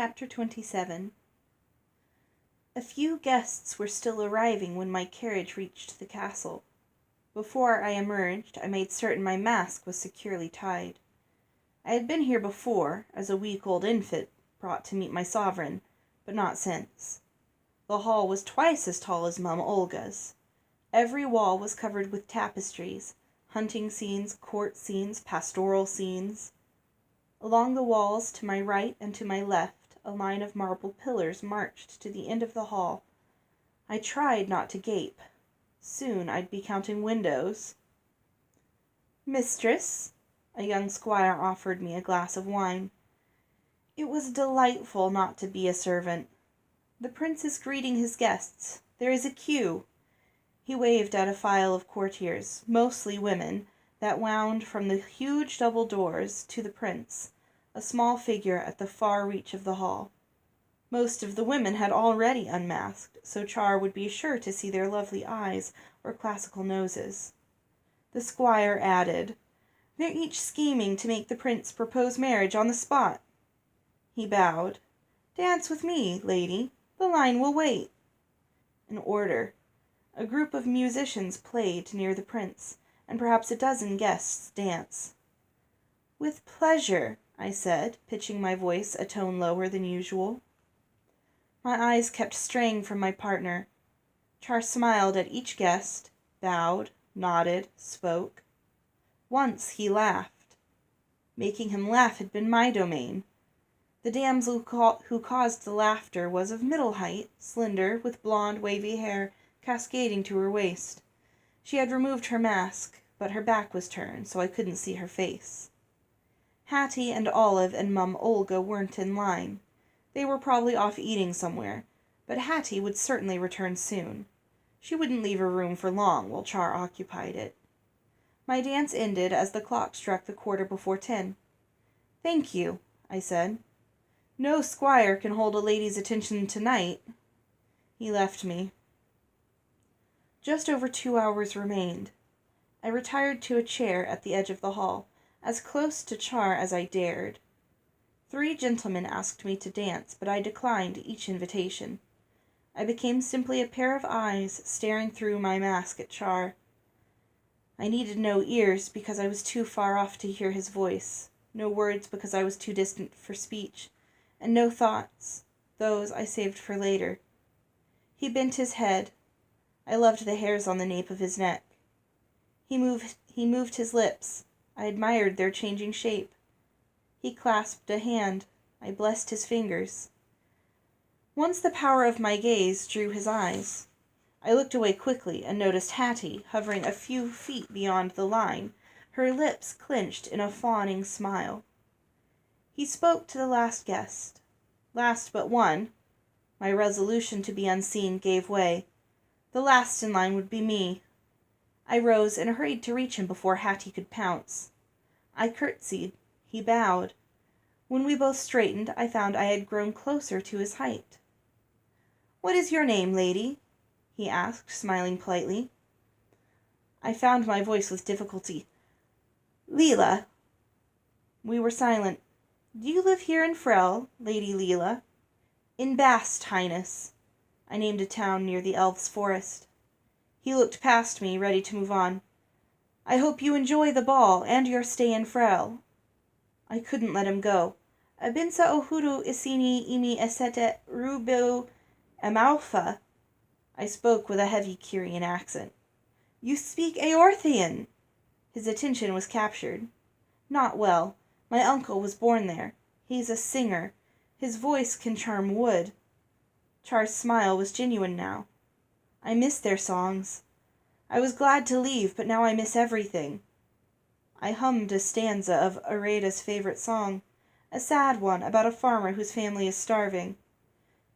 Chapter 27. A few guests were still arriving when my carriage reached the castle. Before I emerged, I made certain my mask was securely tied. I had been here before, as a week-old infant brought to meet my sovereign, but not since. The hall was twice as tall as Mum Olga's. Every wall was covered with tapestries, hunting scenes, court scenes, pastoral scenes. Along the walls, to my right and to my left, a line of marble pillars marched to the end of the hall. I tried not to gape. Soon I'd be counting windows. "Mistress," a young squire offered me a glass of wine. It was delightful not to be a servant. "The prince is greeting his guests. There is a queue." He waved at a file of courtiers, mostly women, that wound from the huge double doors to the prince, a small figure at the far reach of the hall. Most of the women had already unmasked, so Char would be sure to see their lovely eyes or classical noses. The squire added, "They're each scheming to make the prince propose marriage on the spot." He bowed. "Dance with me, lady. The line will wait." In order. A group of musicians played near the prince, and perhaps a dozen guests danced. "With pleasure," I said, pitching my voice a tone lower than usual. My eyes kept straying from my partner. Char smiled at each guest, bowed, nodded, spoke. Once he laughed. Making him laugh had been my domain. The damsel who caused the laughter was of middle height, slender, with blonde, wavy hair cascading to her waist. She had removed her mask, but her back was turned, so I couldn't see her face. Hattie and Olive and Mum Olga weren't in line. They were probably off eating somewhere, but Hattie would certainly return soon. She wouldn't leave her room for long while Char occupied it. My dance ended as the clock struck the 10:15. "Thank you," I said. "No squire can hold a lady's attention tonight." He left me. Just over 2 hours remained. I retired to a chair at the edge of the hall, as close to Char as I dared. 3 gentlemen asked me to dance, but I declined each invitation. I became simply a pair of eyes staring through my mask at Char. I needed no ears because I was too far off to hear his voice, no words because I was too distant for speech, and no thoughts. Those I saved for later. He bent his head. I loved the hairs on the nape of his neck. He moved his lips. I admired their changing shape. He clasped a hand. I blessed his fingers. Once the power of my gaze drew his eyes. I looked away quickly and noticed Hattie hovering a few feet beyond the line, her lips clenched in a fawning smile. He spoke to the last guest. Last but one. My resolution to be unseen gave way. The last in line would be me. I rose and hurried to reach him before Hattie could pounce. I curtsied. He bowed. When we both straightened, I found I had grown closer to his height. "What is your name, lady?" he asked, smiling politely. I found my voice with difficulty. "Leela." We were silent. "Do you live here in Frel, Lady Leela?" "In Bast, Highness." I named a town near the elves' forest. He looked past me, ready to move on. "I hope you enjoy the ball and your stay in Frel." I couldn't let him go. "Abinsa ohudu isini imi esete rubu amalfa." I spoke with a heavy Kyrian accent. "You speak Eorthian!" His attention was captured. "Not well. My uncle was born there. He's a singer. His voice can charm wood." Char's smile was genuine now. "I miss their songs. I was glad to leave, but now I miss everything." I hummed a stanza of Areda's favorite song, a sad one about a farmer whose family is starving.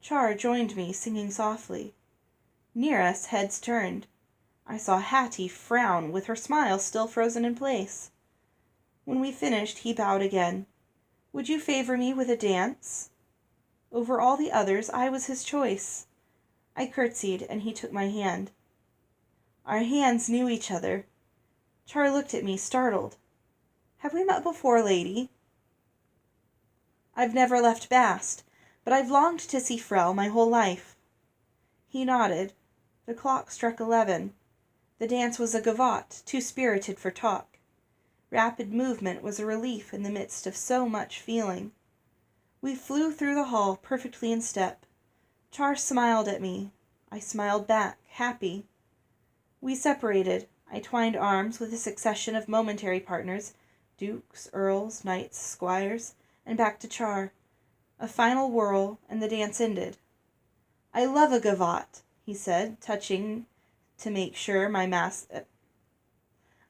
Char joined me, singing softly. Near us, heads turned. I saw Hattie frown, with her smile still frozen in place. When we finished, he bowed again. "Would you favor me with a dance?" Over all the others, I was his choice. I curtsied, and he took my hand. Our hands knew each other. Char looked at me, startled. "Have we met before, lady?" "I've never left Bast, but I've longed to see Frau my whole life." He nodded. The clock struck 11. The dance was a gavotte, too spirited for talk. Rapid movement was a relief in the midst of so much feeling. We flew through the hall, perfectly in step. Char smiled at me. I smiled back, happy. We separated. I twined arms with a succession of momentary partners, dukes, earls, knights, squires, and back to Char. A final whirl, and the dance ended. "I love a gavotte," he said, touching to make sure my mask...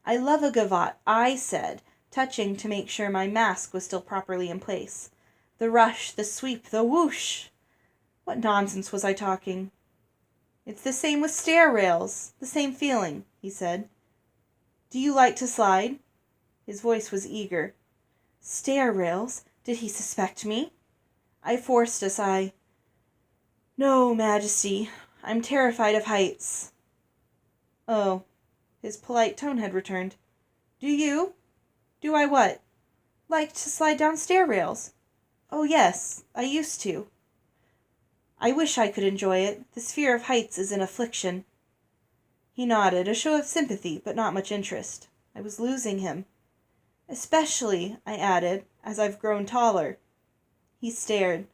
"I love a gavotte," I said, touching to make sure my mask was still properly in place. The rush, the sweep, the whoosh! What nonsense was I talking? "It's the same with stair rails, the same feeling," he said. "Do you like to slide?" His voice was eager. Stair rails? Did he suspect me? I forced a sigh. "No, Majesty. I'm terrified of heights." "Oh." His polite tone had returned. "Do you?" "Do I what?" "Like to slide down stair rails?" "Oh, yes. I used to." "I wish I could enjoy it. This fear of heights is an affliction." He nodded, a show of sympathy, but not much interest. I was losing him. "Especially," I added, "as I've grown taller." He stared.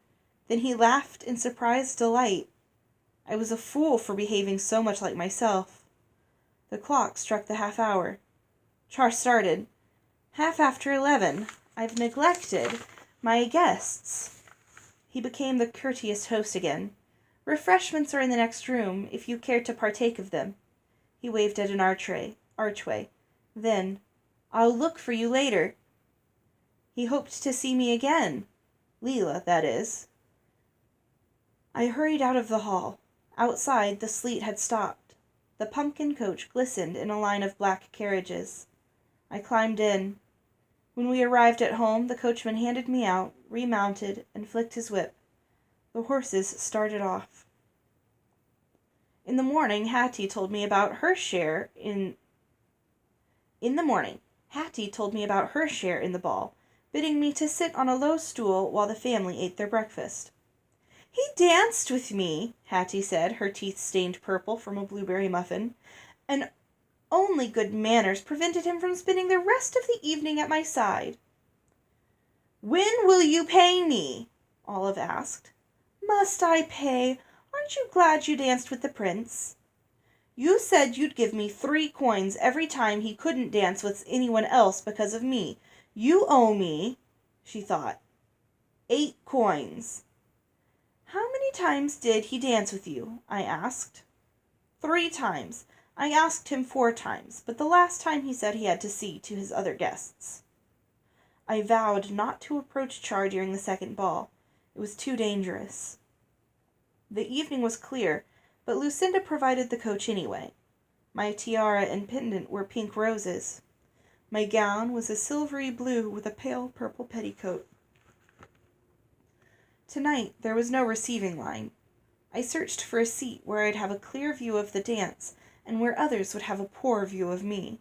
Then he laughed in surprised delight. I was a fool for behaving so much like myself. The clock struck the half-hour. Char started. "Half after 11. I've neglected my guests." He became the courteous host again. "Refreshments are in the next room, if you care to partake of them." He waved at an archway. Then, "I'll look for you later." He hoped to see me again. Leela, that is. I hurried out of the hall. Outside, the sleet had stopped. The pumpkin coach glistened in a line of black carriages. I climbed in. When we arrived at home, the coachman handed me out, remounted, and flicked his whip. The horses started off. In the morning, Hattie told me about her share in the ball, bidding me to sit on a low stool while the family ate their breakfast. "He danced with me," Hattie said, her teeth stained purple from a blueberry muffin, "and only good manners prevented him from spending the rest of the evening at my side." "When will you pay me?" Olive asked. "Must I pay? Aren't you glad you danced with the prince?" "You said you'd give me 3 coins every time he couldn't dance with anyone else because of me. You owe me," she thought, 8 coins. "How many times did he dance with you?" I asked. 3 times. I asked him 4 times, but the last time he said he had to see to his other guests. I vowed not to approach Char during the second ball. It was too dangerous. The evening was clear, but Lucinda provided the coach anyway. My tiara and pendant were pink roses. My gown was a silvery blue with a pale purple petticoat. Tonight there was no receiving line. I searched for a seat where I'd have a clear view of the dance, and where others would have a poor view of me.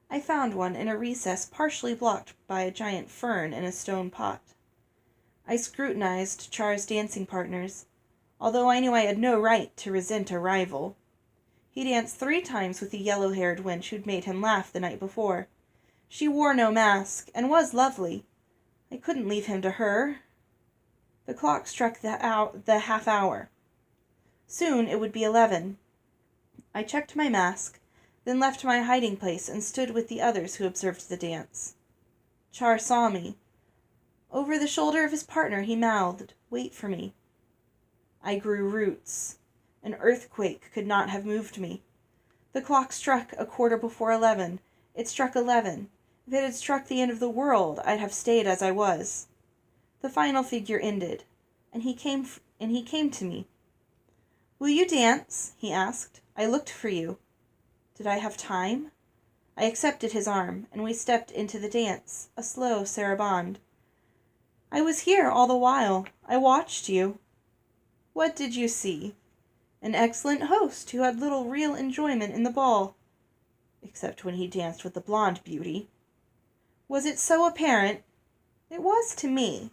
I found one in a recess partially blocked by a giant fern in a stone pot. I scrutinized Char's dancing partners, although I knew I had no right to resent a rival. He danced 3 times with the yellow-haired wench who'd made him laugh the night before. She wore no mask, and was lovely. I couldn't leave him to her. The clock struck the half-hour. Soon it would be 11. I checked my mask, then left my hiding place and stood with the others who observed the dance. Char saw me. Over the shoulder of his partner he mouthed, "Wait for me." I grew roots. An earthquake could not have moved me. The clock struck 11:15. It struck 11. If it had struck the end of the world, I'd have stayed as I was. The final figure ended, and he came to me. "Will you dance?" he asked. "I looked for you." Did I have time? I accepted his arm, and we stepped into the dance, a slow sarabande. "I was here all the while. I watched you." "What did you see?" "An excellent host who had little real enjoyment in the ball." "Except when he danced with the blonde beauty." "Was it so apparent?" "It was to me."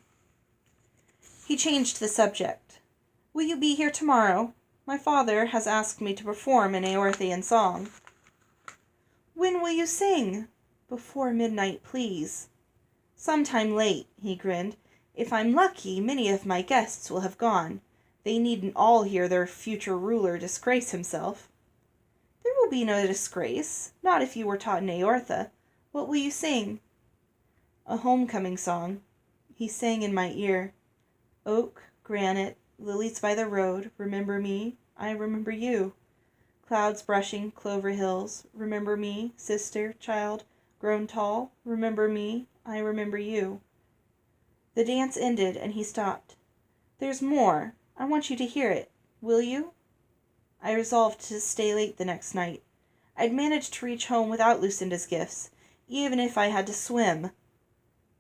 He changed the subject. Will you be here tomorrow? My father has asked me to perform an Aorthian song. When will you sing? Before midnight, please. Sometime late, he grinned. If I'm lucky, many of my guests will have gone. They needn't all hear their future ruler disgrace himself. There will be no disgrace, not if you were taught in Aortha. What will you sing? A homecoming song. He sang in my ear. Oak, granite, lilies by the road, remember me, I remember you. Clouds brushing clover hills, remember me, sister, child, grown tall, remember me, I remember you. The dance ended and he stopped. There's more. I want you to hear it. Will you? I resolved to stay late the next night. I'd managed to reach home without Lucinda's gifts, even if I had to swim.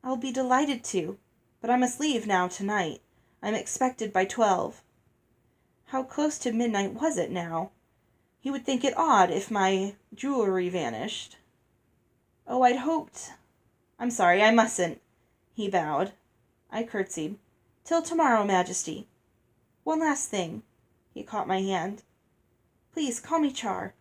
I'll be delighted to, but I must leave now tonight. I'm expected by 12. How close to midnight was it now? He would think it odd if my jewelry vanished. Oh, I'd hoped. I'm sorry, I mustn't. He bowed. I curtsied. Till tomorrow, Majesty. One last thing. He caught my hand. Please call me Char.